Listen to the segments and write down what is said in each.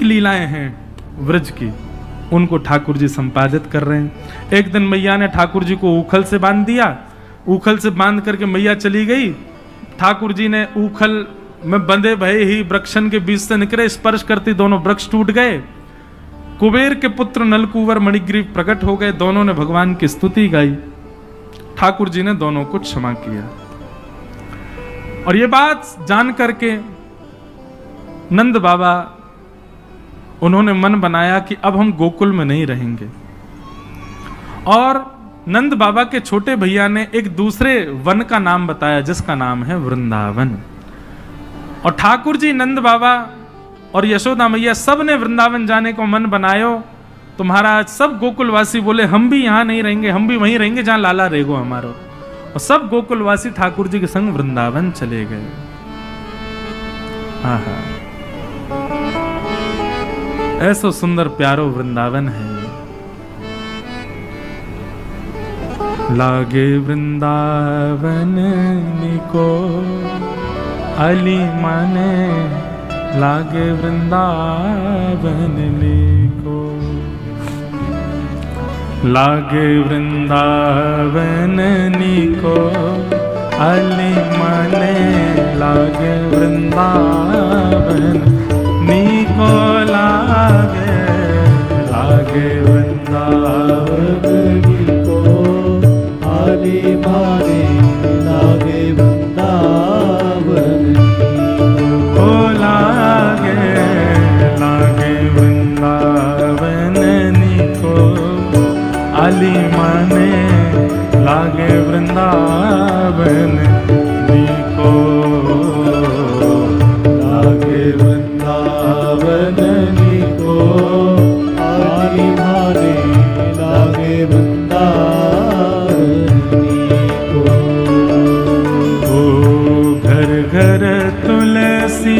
लीलाएं हैं व्रज की, उनको ठाकुर जी संपादित कर रहे हैं। एक दिन मैया ने ठाकुर जी को ऊखल से बांध दिया, ऊखल से बांध करके मैया चली गई। ठाकुर जी ने ऊखल में बंधे भये ही वृक्षन के बीच से निकले, स्पर्श करती दोनों वृक्ष टूट गए। कुबेर के पुत्र नलकुवर मणिग्रीव प्रकट हो गए, दोनों ने भगवान की स्तुति गाई। ठाकुर जी ने दोनों को क्षमा किया। और ये बात जान करके नंद बाबा उन्होंने मन बनाया कि अब हम गोकुल में नहीं रहेंगे। और नंद बाबा के छोटे भैया ने एक दूसरे वन का नाम बताया जिसका नाम है वृंदावन। और ठाकुर जी, नंद बाबा और यशोदा मैया सब ने वृंदावन जाने को मन बनायो। तो महाराज सब गोकुलवासी बोले हम भी यहां नहीं रहेंगे, हम भी वहीं रहेंगे जहां लाला रहेगो हमारो। और सब गोकुलवासी ठाकुर जी के संग वृंदावन चले गए। आहा, ऐसो सुंदर प्यारो वृंदावन है। लागे वृंदावन निको अली माने, लागे वृंदावन निको, लागे वृंदावन निको अली माने, लागे वृंदावन निको, लागे लागे वृंदावन निको अली माने, लागे वृंदावन निको, लागे लागे वृंदावन निको अली माने, लागे वृंदावन निको, लागे वृंदावन निको अली माने, लागे वृंदावन निको। ओ घर घर तुलसी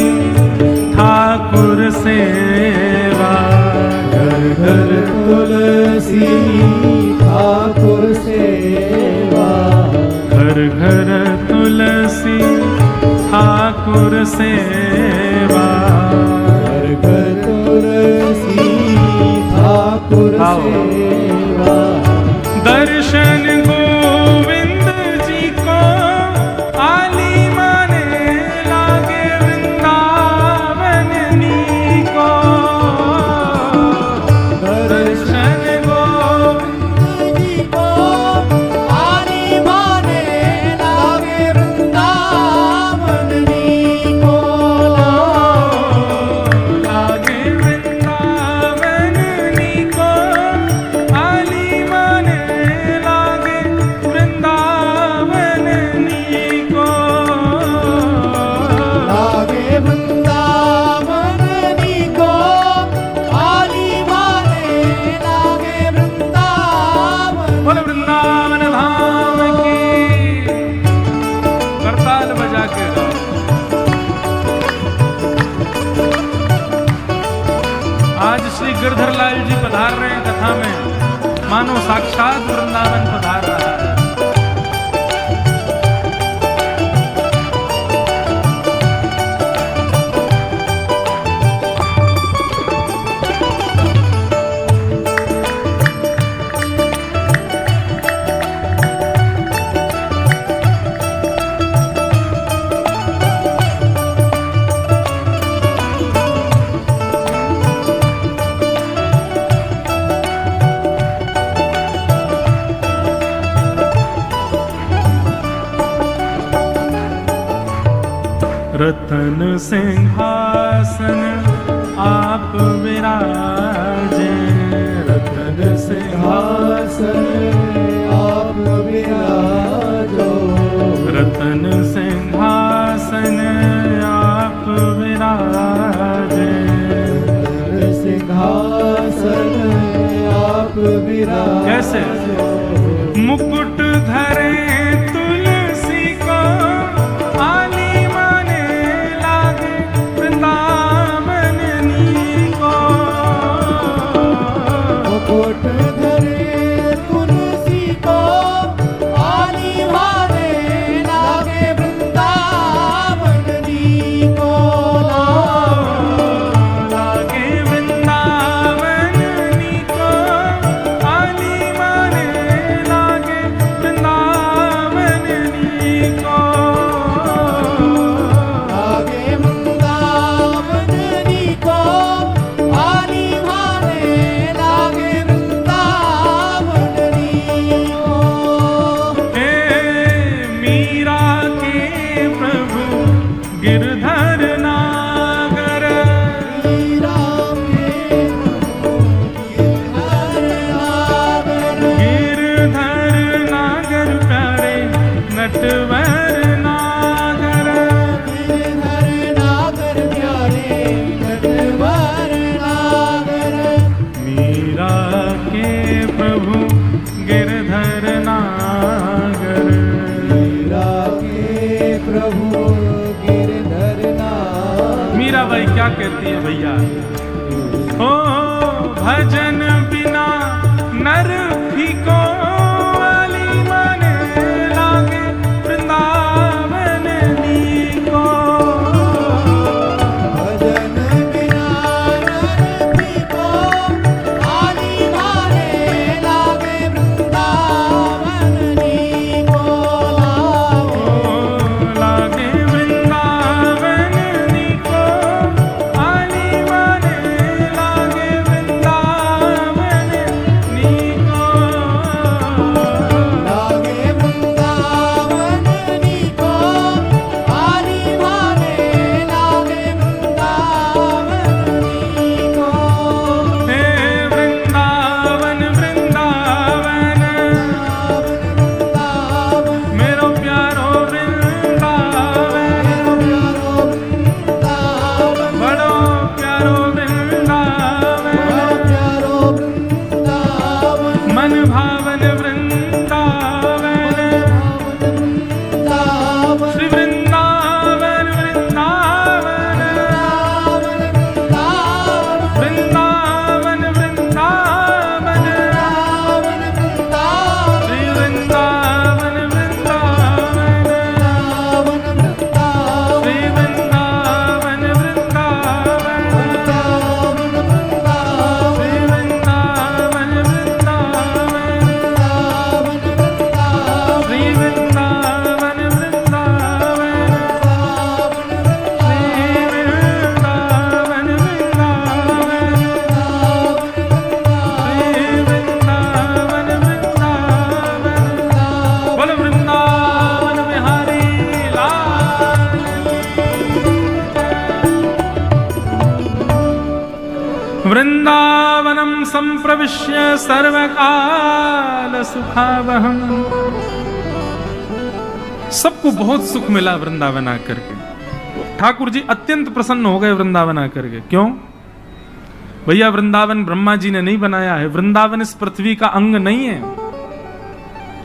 ठाकुर सेवा, घर घर तुलसी ठाकुर सेवा, घर घर तुलसी ठाकुर सेवा, घर घर तुलसी ठाकुर सेवा। दर्शन गोविंद जी को आली माने, लागे वृंदावन नीको, दर्शन गोविंद जी को आली माने, लागे वृंदावन नीको, लागे वृंदावन नीको आली माने, लागे वृंदावन नीको, लागे वृंदावन नीको आली माने, लागे वृंदावन। बोले वृंदावन धाम की, करताल बजा के गाओ। आज श्री गिरधर लाल जी पधार रहे हैं कथा में, मानो साक्षात वृंदावन पधार रहा है। रतन सिंहासन आप विराजे, रतन सिंहासन आप विराजो, रतन सिंहासन आप विराजे, रतन सिंहासन आप विराजो। कैसे? मुकुट धरे तुलसी को आली माने, लागे वृंदावन नीको, मुकुट धरे तुलसी को आली माने, लागे वृंदावन नीको, लागे कहती है भैया, ओ भजन बिना नर फीको वाली माने लागे वृंदावन नीको। भजन बिना नर फीको वाली माने लागे वृंदावन नीको। लागे वृंदावन नीको वाली माने लागे वृंदावन नीको। लागे वृंदावन नीको वाली माने लागे वृंदावन नीको। हे वृंदावन वृंदावन मेरो प्यारो वृंदावन, बड़ो प्यारो वृंदावन, मन भावन वृंदावन, श्री वृंदावन वृंदावन, वृंदावन वृंदावन, श्री वृंदावन वृंदावन, श्री वृंदावन वृंदावन, श्री वृंदावन वृंदावन, श्री वृंदावन वृंदावन, श्री वृंदावन वृंदावन, श्री वृंदावन वृंदावन। बोलो वृंदावन बिहारी लाल। वृंदावनम संप्रविश्य सर्वकाल सुखावहम। सबको बहुत सुख मिला वृंदावन आकर के। ठाकुर जी अत्यंत प्रसन्न हो गए वृंदावन आकर के। क्यों भैया? वृंदावन ब्रह्मा जी ने नहीं बनाया है, वृंदावन इस पृथ्वी का अंग नहीं है।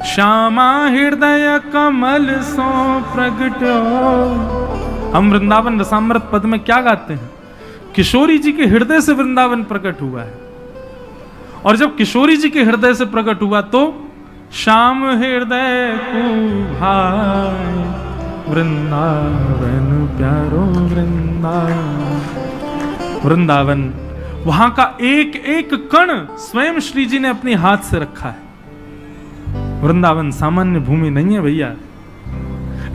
श्यामा हृदय कमल सो प्रगटो। हम वृंदावन रसामृत पद में क्या गाते हैं? किशोरी जी के हृदय से वृंदावन प्रकट हुआ है। और जब किशोरी जी के हृदय से प्रकट हुआ तो श्याम हृदय को भाई वृंदावन प्यारो वृंदावन। वृंदावन वहां का एक एक कण स्वयं श्री जी ने अपने हाथ से रखा है। वृंदावन सामान्य भूमि नहीं है भैया।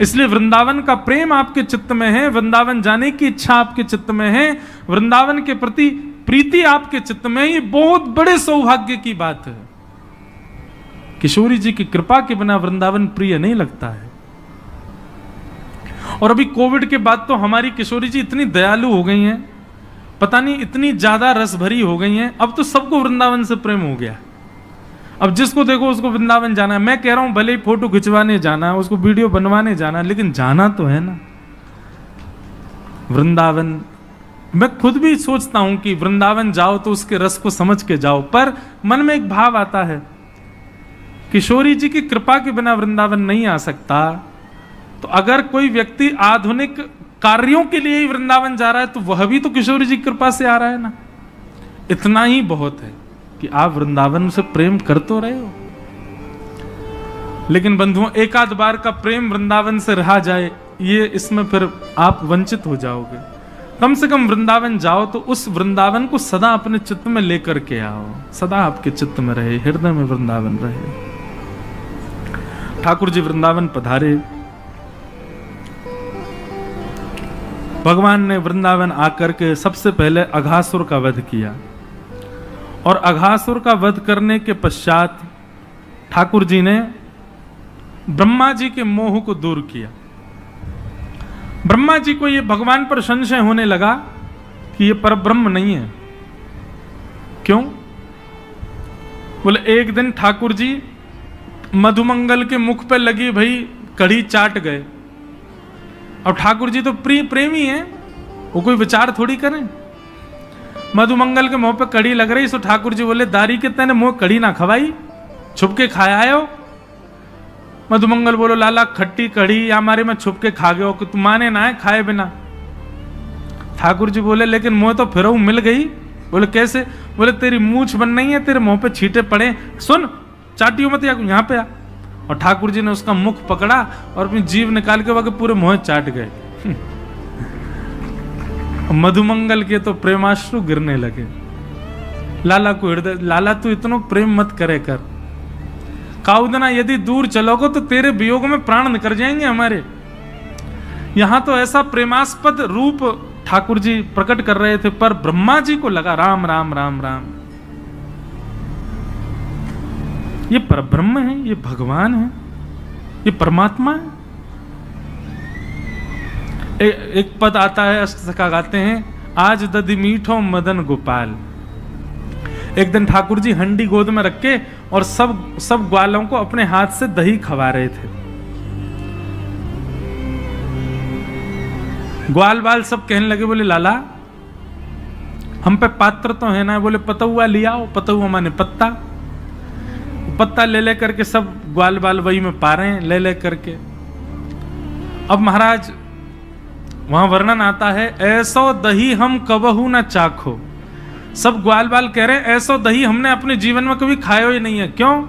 इसलिए वृंदावन का प्रेम आपके चित्त में है, वृंदावन जाने की इच्छा आपके चित्त में है, वृंदावन के प्रति प्रीति आपके चित्त में, ये बहुत बड़े सौभाग्य की बात है। किशोरी जी की कृपा के बिना वृंदावन प्रिय नहीं लगता है। और अभी कोविड के बाद तो हमारी किशोरी जी इतनी दयालु हो गई हैं, पता नहीं इतनी ज्यादा रस भरी हो गई हैं, अब तो सबको वृंदावन से प्रेम हो गया। अब जिसको देखो उसको वृंदावन जाना है। मैं कह रहा हूं भले ही फोटो खिंचवाने जाना है, उसको वीडियो बनवाने जाना है, लेकिन जाना तो है ना वृंदावन। मैं खुद भी सोचता हूं कि वृंदावन जाओ तो उसके रस को समझ के जाओ, पर मन में एक भाव आता है किशोरी जी की कृपा के बिना वृंदावन नहीं आ सकता। तो अगर कोई व्यक्ति आधुनिक कार्यों के लिए ही वृंदावन जा रहा है तो वह भी तो किशोरी जी की कृपा से आ रहा है ना। इतना ही बहुत है कि आप वृंदावन से प्रेम कर तो रहे हो। लेकिन बंधुओं, एक आध बार का प्रेम वृंदावन से रहा जाए, ये इसमें फिर आप वंचित हो जाओगे। कम से कम वृंदावन जाओ तो उस वृंदावन को सदा अपने चित्त में लेकर के आओ, सदा आपके चित्त में रहे, हृदय में वृंदावन रहे। ठाकुर जी वृंदावन पधारे। भगवान ने वृंदावन आकर के सबसे पहले अघासुर का वध किया, और अघासुर का वध करने के पश्चात ठाकुर जी ने ब्रह्मा जी के मोह को दूर किया। ब्रह्मा जी को यह भगवान पर संशय होने लगा कि यह परब्रह्म नहीं है। क्यों? बोले एक दिन ठाकुर जी मधुमंगल के मुख पे लगी भई कढ़ी चाट गए। अब ठाकुर जी तो प्रेमी हैं, वो कोई विचार थोड़ी करें। मधुमंगल के मुंह पे कड़ी लग रही, सो ठाकुर जी बोले दारी के तेने मुंह कड़ी ना खवाई, छुप के खाया आयो। मधुमंगल बोलो लाला खट्टी कड़ी या हमारे में छुप के खा गयो कि तुम माने ना है खाए बिना। ठाकुर जी बोले लेकिन मुँह तो फिर मिल गई। बोले कैसे? बोले तेरी मूछ बन नहीं है, तेरे मुंह पे छींटे पड़े, सुन चाटियो मत, यहाँ पे आ। और ठाकुर जी ने उसका मुख पकड़ा और अपनी जीभ निकाल के वह पूरे मुंह चाट गए। मधुमंगल के तो प्रेमाश्रु गिरने लगे। लाला को हृदय, लाला तू इतना प्रेम मत करे कर, काउदना यदि दूर चलोगे तो तेरे वियोग में प्राण निकल जाएंगे हमारे। यहां तो ऐसा प्रेमास्पद रूप ठाकुर जी प्रकट कर रहे थे, पर ब्रह्मा जी को लगा राम राम राम राम, ये परब्रह्म है, ये भगवान है, ये परमात्मा है। एक पद आता है, अष्टसखा गाते हैं, आज दधि मीठो मदन गोपाल। एक दिन ठाकुर जी हंडी गोद में रख के और सब ग्वालों को अपने हाथ से दही खवा रहे थे। ग्वाल बाल सब कहने लगे, बोले लाला हम पे पात्र तो है ना। बोले पतुआ लिया आओ। पतुआ माने पत्ता। पत्ता ले करके सब ग्वाल बाल वही में पा रहे हैं, ले करके। अब महाराज वहां वर्णन आता है, ऐसो दही हम कबहू ना चाखो। सब ग्वाल बाल कह रहे हैं ऐसो दही हमने अपने जीवन में कभी खाया ही नहीं है। क्यों?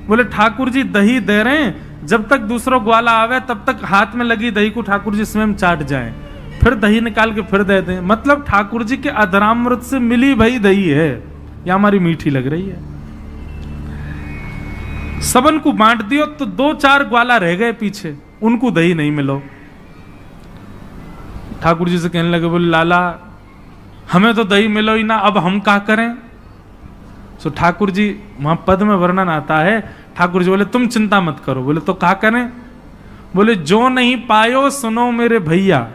बोले ठाकुर जी दही दे रहे हैं, जब तक दूसरा ग्वाला आवे तब तक हाथ में लगी दही को ठाकुर जी स्वयं चाट जाए, फिर दही निकाल के फिर दे दें। मतलब ठाकुर जी के अधरामृत से मिली भई दही है, या हमारी मीठी लग रही है। सबन को बांट दियो तो 2-4 ग्वाला रह गए पीछे, उनको दही नहीं मिलो। ठाकुर जी से कहने लगे, बोले लाला हमें तो दही मिलो ही ना, अब हम क्या करें? सो ठाकुर जी वहां पद में वर्णन आता है, ठाकुर जी बोले तुम चिंता मत करो। बोले तो क्या करें? बोले जो नहीं पायो सुनो मेरे भैया,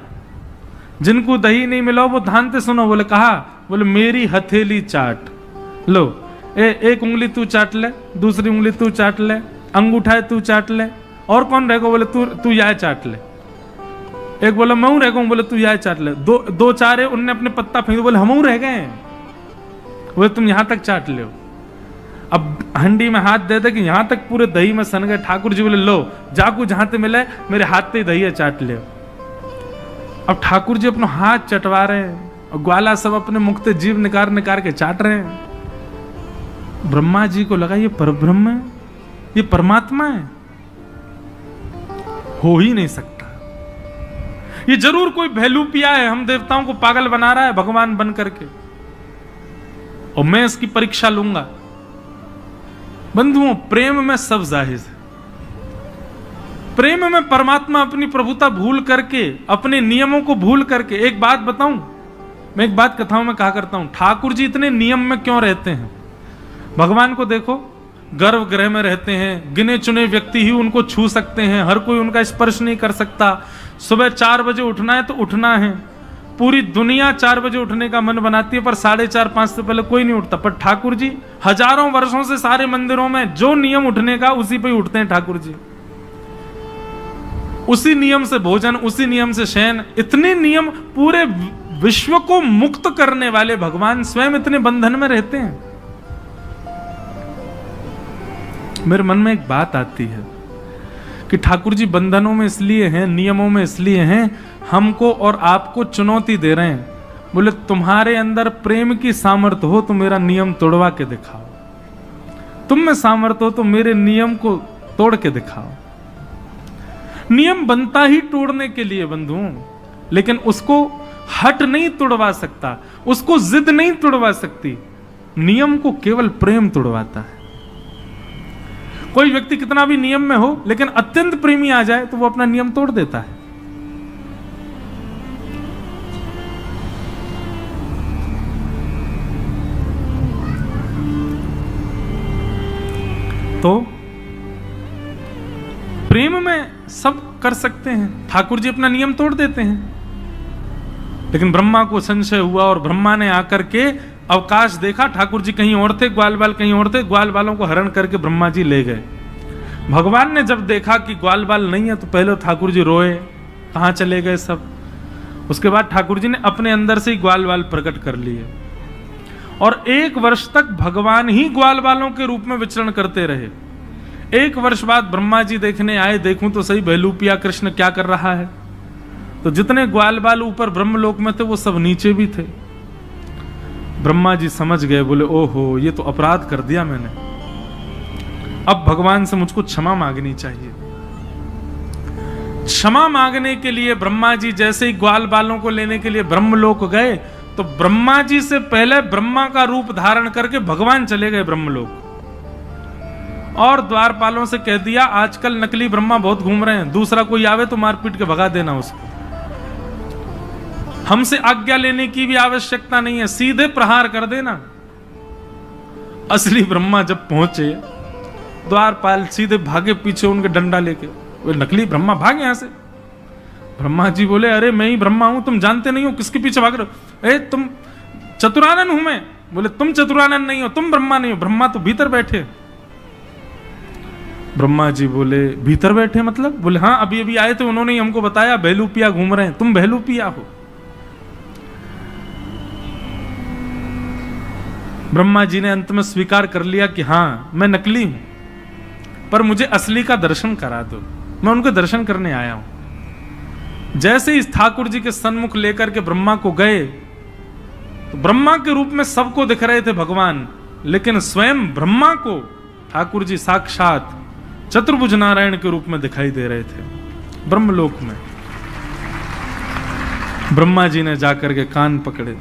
जिनको दही नहीं मिलो वो ध्यान से सुनो। बोले कहा? बोले मेरी हथेली चाट लो, एक उंगली तू चाट ले, दूसरी उंगली तू चाट ले, अंगूठा तू चाट ले, और कौन रहेगा? बोले तू यह चाट ले। एक बोला मैं रह गया, बोले तू यह चाट ले। दो चार है, उनने अपने पत्ता फेंक, बोले हम रह गए, बोले तुम यहां तक चाट ले। अब हंडी में हाथ दे दे कि यहां तक पूरे दही में सन गए। ठाकुर जी बोले लो जाकू जहां ते मिले मेरे हाथ से दही है चाट ले। अब ठाकुर जी अपना हाथ चटवा रहे हैं और ग्वाला सब अपने मुख से जीभ निकाल के चाट रहे हैं। ब्रह्मा जी को लगा ये परब्रह्म है, ये परमात्मा है, हो ही नहीं सकता, ये जरूर कोई भैलूपिया है, हम देवताओं को पागल बना रहा है भगवान बन करके, और मैं इसकी परीक्षा लूंगा। बंधुओं प्रेम में सब जाहिर है। प्रेम में परमात्मा अपनी प्रभुता भूल करके, अपने नियमों को भूल करके। एक बात बताऊं, मैं एक बात कथाओं में कहा करता हूं, ठाकुर जी इतने नियम में क्यों रहते हैं? भगवान को देखो, गर्भगृह में रहते हैं, गिने चुने व्यक्ति ही उनको छू सकते हैं, हर कोई उनका स्पर्श नहीं कर सकता। सुबह 4 बजे उठना है तो उठना है, पूरी दुनिया 4 बजे उठने का मन बनाती है, पर 4:30-5 से पहले कोई नहीं उठता। पर ठाकुर जी हजारों वर्षों से सारे मंदिरों में जो नियम उठने का उसी पे ही उठते हैं ठाकुर जी। उसी नियम से भोजन, उसी नियम से शयन, इतने नियम, पूरे विश्व को मुक्त करने वाले भगवान स्वयं इतने बंधन में रहते हैं। मेरे मन में एक बात आती है कि ठाकुर जी बंधनों में इसलिए हैं, नियमों में इसलिए हैं, हमको और आपको चुनौती दे रहे हैं। बोले तुम्हारे अंदर प्रेम की सामर्थ्य हो तो मेरा नियम तोड़वा के दिखाओ, तुम में सामर्थ्य हो तो मेरे नियम को तोड़ के दिखाओ। नियम बनता ही तोड़ने के लिए बंधुओं, लेकिन उसको हट नहीं तोड़वा सकता, उसको जिद नहीं तोड़वा सकती। नियम को केवल प्रेम तोड़वाता है। कोई व्यक्ति कितना भी नियम में हो, लेकिन अत्यंत प्रेमी आ जाए तो वो अपना नियम तोड़ देता है। तो प्रेम में सब कर सकते हैं, ठाकुर जी अपना नियम तोड़ देते हैं। लेकिन ब्रह्मा को संशय हुआ और ब्रह्मा ने आकर के अवकाश देखा, ठाकुर जी कहीं और थे, ग्वाल बाल कहीं और थे, ग्वाल बालों को हरण करके ब्रह्मा जी ले गए। भगवान ने जब देखा कि ग्वाल बाल नहीं है तो पहले ठाकुर जी रोए, कहाँ चले गए सब। उसके बाद ठाकुर जी ने अपने अंदर से ही ग्वाल बाल प्रकट कर लिए और 1 वर्ष तक भगवान ही ग्वाल बालों के रूप में विचरण करते रहे। 1 वर्ष बाद ब्रह्मा जी देखने आए, देखूं तो सही भैलूपिया कृष्ण क्या कर रहा है। तो जितने ग्वाल बाल ऊपर ब्रह्मलोक में थे वो सब नीचे भी थे। ब्रह्मा जी समझ गए, बोले ओहो ये तो अपराध कर दिया मैंने, अब भगवान से मुझको क्षमा मांगनी चाहिए। क्षमा मांगने के लिए ब्रह्मा जी जैसे ही ग्वाल बालों को लेने के लिए ब्रह्मलोक गए, तो ब्रह्मा जी से पहले ब्रह्मा का रूप धारण करके भगवान चले गए ब्रह्मलोक, और द्वारपालों से कह दिया आजकल नकली ब्रह्मा बहुत घूम रहे हैं, दूसरा कोई आवे तो मारपीट के भगा देना उसको, हमसे आज्ञा लेने की भी आवश्यकता नहीं है, सीधे प्रहार कर देना। असली ब्रह्मा जब पहुंचे, द्वारपाल सीधे भागे पीछे उनके डंडा लेके, वे नकली ब्रह्मा भागे यहां से। ब्रह्मा जी बोले अरे मैं ही ब्रह्मा हूं, तुम जानते नहीं हो किसके पीछे भाग रहे हो? ए तुम चतुरानन हूं मैं। बोले तुम चतुरानन नहीं हो, तुम ब्रह्मा नहीं हो, ब्रह्मा तो भीतर बैठे। ब्रह्मा जी बोले भीतर बैठे मतलब? बोले हाँ अभी अभी आए थे, उन्होंने ही हमको बताया बहलूपिया घूम रहे हैं, तुम बहलूपिया हो। ब्रह्मा जी ने अंत में स्वीकार कर लिया कि हाँ मैं नकली हूं, पर मुझे असली का दर्शन करा दो, मैं उनके दर्शन करने आया हूं। जैसे इस ठाकुर जी के सन्मुख लेकर के ब्रह्मा को गए, तो ब्रह्मा के रूप में सबको दिख रहे थे भगवान, लेकिन स्वयं ब्रह्मा को ठाकुर जी साक्षात चतुर्भुज नारायण के रूप में दिखाई दे रहे थे ब्रह्मलोक में। ब्रह्मा जी ने जाकर के कान पकड़े,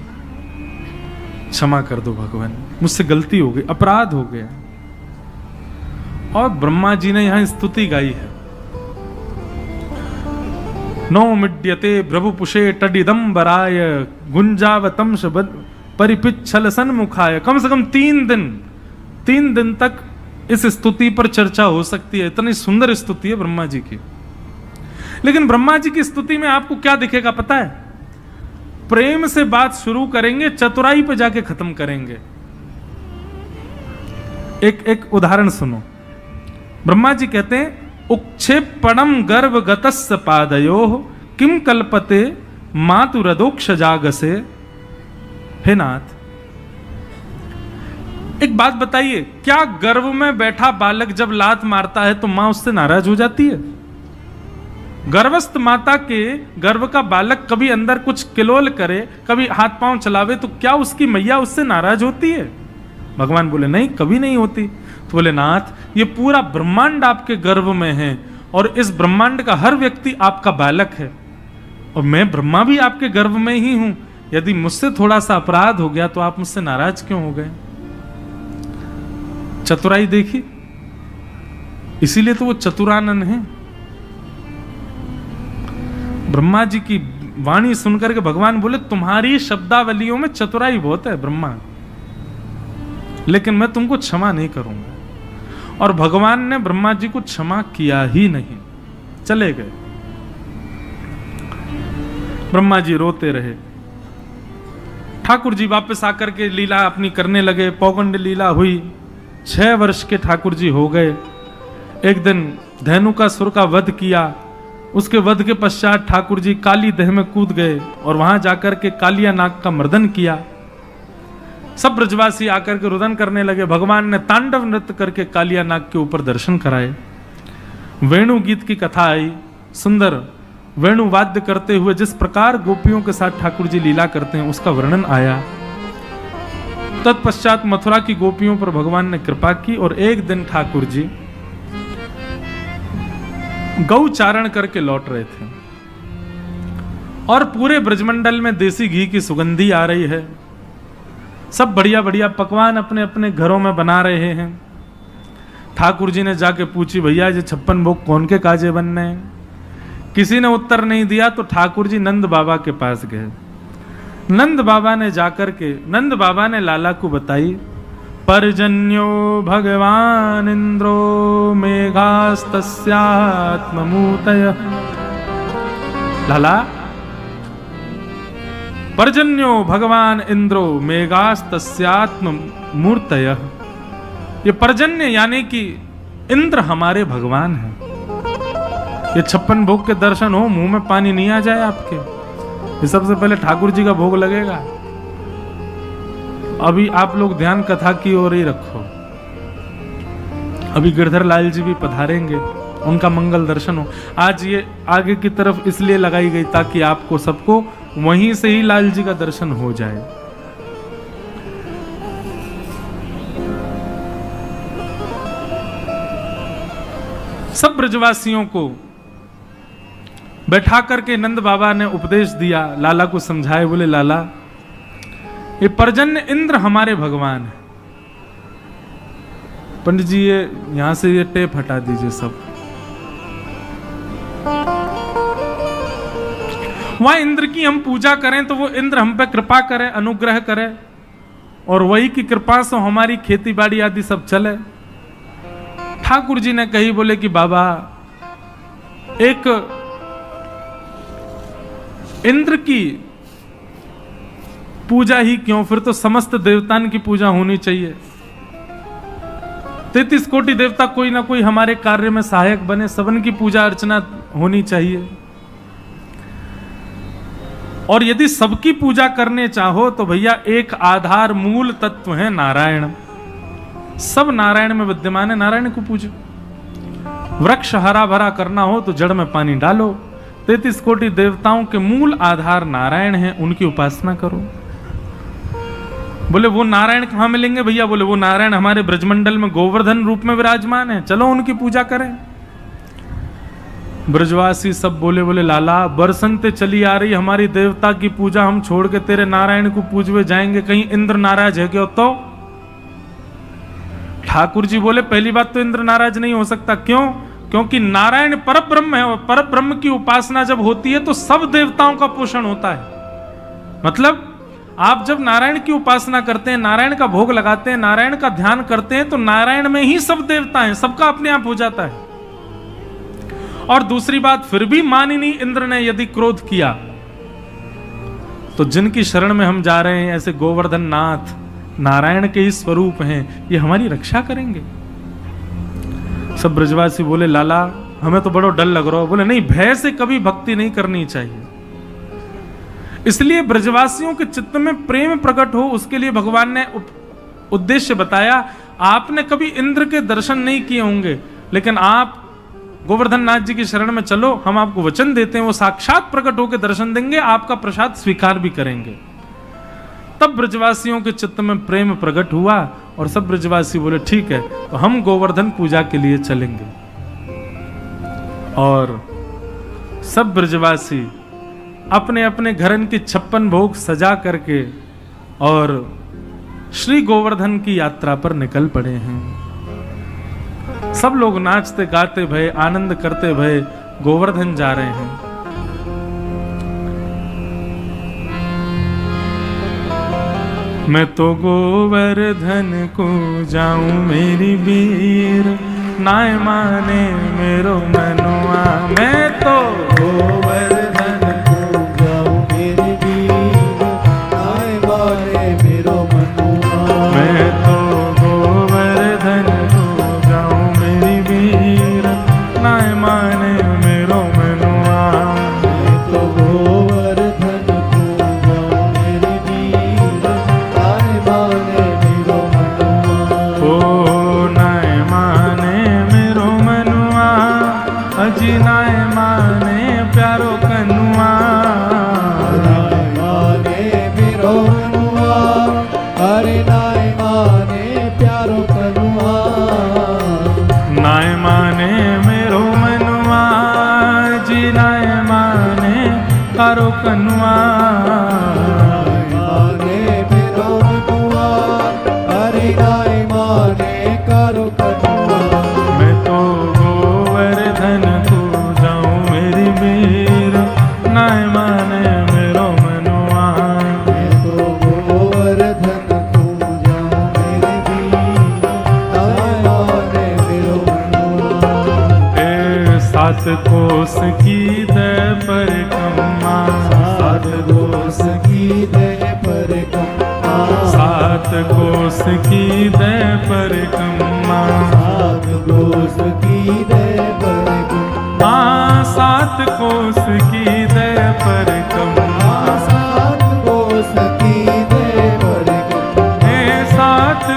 क्षमा कर दो भगवान, मुझसे गलती हो गई, अपराध हो गया। और ब्रह्मा जी ने यहां स्तुति गाई है, नो मिड्यते प्रभुपुषे टडिदंबराय गुंजावतम शबद परिपिच्छल सन्मुखाय। कम से कम 3 दिन तक इस स्तुति पर चर्चा हो सकती है, इतनी सुंदर स्तुति है ब्रह्मा जी की। लेकिन ब्रह्मा जी की स्तुति में आपको क्या दिखेगा पता है? प्रेम से बात शुरू करेंगे, चतुराई पे जाके खत्म करेंगे। एक उदाहरण सुनो। ब्रह्मा जी कहते हैं उक्षेपणम गर्भ गतस्य पादयो किम कल्पते मातुरदोक्ष जागसे। हे नाथ, एक बात बताइए, क्या गर्भ में बैठा बालक जब लात मारता है तो मां उससे नाराज हो जाती है? गर्भस्थ माता के गर्भ का बालक कभी अंदर कुछ किलोल करे, कभी हाथ पांव चलावे, तो क्या उसकी मैया उससे नाराज होती है? भगवान बोले नहीं, कभी नहीं होती। तो बोले नाथ, ये पूरा ब्रह्मांड आपके गर्भ में है, और इस ब्रह्मांड का हर व्यक्ति आपका बालक है, और मैं ब्रह्मा भी आपके गर्भ में ही हूं। यदि मुझसे थोड़ा सा अपराध हो गया तो आप मुझसे नाराज क्यों हो गए? चतुराई देखी, इसीलिए तो वो चतुरानन है। ब्रह्मा जी की वाणी सुनकर के भगवान बोले तुम्हारी शब्दावलियों में चतुराई बहुत है ब्रह्मा, लेकिन मैं तुमको क्षमा नहीं करूंगा। और भगवान ने ब्रह्मा जी को क्षमा किया ही नहीं, चले गए। ब्रह्मा जी रोते रहे। ठाकुर जी वापस आकर के लीला अपनी करने लगे, पौगंड लीला हुई। 6 वर्ष के ठाकुर जी हो गए। एक दिन धेनुकासुर का वध किया। उसके वध के पश्चात ठाकुर जी काली दह में कूद गए और वहां जाकर के कालिया नाग का मर्दन किया। सब ब्रजवासी आकर के रुदन करने लगे। भगवान ने तांडव नृत्य करके कालिया नाग के ऊपर दर्शन कराए। वेणु गीत की कथा आई, सुंदर वेणु वाद्य करते हुए जिस प्रकार गोपियों के साथ ठाकुर जी लीला करते हैं उसका वर्णन आया। तत्पश्चात मथुरा की गोपियों पर भगवान ने कृपा की और एक दिन ठाकुर जी गौ चारण करके लौट रहे थे और पूरे ब्रजमंडल में देसी घी की सुगंधी आ रही है। सब बढ़िया बढ़िया पकवान अपने अपने घरों में बना रहे हैं। ठाकुर जी ने जाके पूछी, भैया ये 56 भोग कौन के काजे बनने हैं? किसी ने उत्तर नहीं दिया तो ठाकुर जी नंद बाबा के पास गए। नंद बाबा ने जाकर के नंद बाबा ने लाला को बताई, पर्जन्यो भगवान इंद्रो मेघास्तस्यात्ममूर्तय। लाला, पर्जन्यो भगवान इंद्रो मेघास्तस्यात्ममूर्तय। ये पर्जन्य यानी कि इंद्र हमारे भगवान हैं। ये 56 भोग के दर्शन हो, मुंह में पानी नहीं आ जाए आपके। ये सबसे पहले ठाकुर जी का भोग लगेगा। अभी आप लोग ध्यान कथा की ओर ही रखो। अभी गिरधर लाल जी भी पधारेंगे, उनका मंगल दर्शन हो। आज ये आगे की तरफ इसलिए लगाई गई ताकि आपको सबको वहीं से ही लाल जी का दर्शन हो जाए। सब ब्रजवासियों को बैठा करके नंद बाबा ने उपदेश दिया, लाला को समझाए, बोले लाला ये पर्जन्य इंद्र हमारे भगवान है। पंडित जी ये यहां से ये टेप हटा दीजिए सब। वहां इंद्र की हम पूजा करें तो वो इंद्र हम पे कृपा करे, अनुग्रह करे, और वही की कृपा से हमारी खेती बाड़ी आदि सब चले। ठाकुर जी ने कही, बोले कि बाबा एक इंद्र की पूजा ही क्यों, फिर तो समस्त देवताओं की पूजा होनी चाहिए। 33 कोटि देवता कोई ना कोई हमारे कार्य में सहायक बने, सबन की पूजा अर्चना होनी चाहिए। और यदि सबकी पूजा करने चाहो तो भैया एक आधार मूल तत्व है नारायण। सब नारायण में विद्यमान है, नारायण को पूजो। वृक्ष हरा भरा करना हो तो जड़ में पानी डालो। 33 कोटि देवताओं के मूल आधार नारायण है, उनकी उपासना करो। बोले वो नारायण कहां मिलेंगे भैया? बोले वो नारायण हमारे ब्रजमंडल में गोवर्धन रूप में विराजमान है, चलो उनकी पूजा करें। ब्रजवासी सब बोले, बोले लाला बरसंते चली आ रही हमारी देवता की पूजा, हम छोड़ के तेरे नारायण को पूजवे जाएंगे, कहीं इंद्र नाराज है क्या? तो ठाकुर जी बोले पहली बात तो इंद्र नाराज नहीं हो सकता। क्यों? क्योंकि नारायण परब्रह्म है, और परब्रह्म की उपासना जब होती है तो सब देवताओं का पोषण होता है। मतलब आप जब नारायण की उपासना करते हैं, नारायण का भोग लगाते हैं, नारायण का ध्यान करते हैं, तो नारायण में ही सब देवता हैं, सबका अपने आप हो जाता है। और दूसरी बात, फिर भी मानिनी इंद्र ने यदि क्रोध किया तो जिनकी शरण में हम जा रहे हैं, ऐसे गोवर्धन नाथ नारायण के ही स्वरूप हैं, ये हमारी रक्षा करेंगे। सब ब्रजवासी बोले लाला हमें तो बड़ा डर लग रहा है। बोले नहीं, भय से कभी भक्ति नहीं करनी चाहिए। इसलिए ब्रजवासियों के चित्त में प्रेम प्रकट हो, उसके लिए भगवान ने उद्देश्य बताया। आपने कभी इंद्र के दर्शन नहीं किए होंगे, लेकिन आप गोवर्धन नाथ जी की शरण में चलो, हम आपको वचन देते हैं वो साक्षात प्रकट होकर दर्शन देंगे, आपका प्रसाद स्वीकार भी करेंगे। तब ब्रजवासियों के चित्त में प्रेम प्रकट हुआ और सब ब्रजवासी बोले ठीक है, तो हम गोवर्धन पूजा के लिए चलेंगे। और सब ब्रजवासी अपने अपने घरन की 56 भोग सजा करके और श्री गोवर्धन की यात्रा पर निकल पड़े हैं। सब लोग नाचते गाते भय, आनंद करते भय गोवर्धन जा रहे हैं। मैं तो गोवर्धन को जाऊं मेरी वीर, नाय माने मेरो मनुआ। मैं तो गोवर्धन को जाऊं मेरी वीर, नाय माने मेरो मनुआ। मैं तो गोवर्धन को जाऊं मेरी वीर, नाय माने मेरो मनुआ। मैं तो गोवर्धन को जाऊं मेरी वीर, नाय माने मेरो मनुआ। ओ नाय माने मेरो मनुआ, अजी नाय माने प्यारो कनुआ। नाय माने मेरो मनुआ, अरे नाय माने प्यारो कनुआ। नाय माने मेरो मनुआ, जी नाय माने प्यारो कनुआ। नाय माने मेरो मनुआ, अरे नाय माने प्यारो कनुआ। मैं तो गोवर्धन को जाऊं मेरी वीर, नाय माने मेरो मनुआ। मैं तो गोवर्धन को जाऊं मेरी वीर, नाय माने मेरो मनुआ। ए 7 कोस की दय परिक्रमा, 7 कोस की दय परिक्रमा। 7 कोस की दय परिक्रमा, 7 कोस की दय परिक्रमा। 7 कोस की दय परिक्रमा, 7 कोस की दय परिक्रमा। 7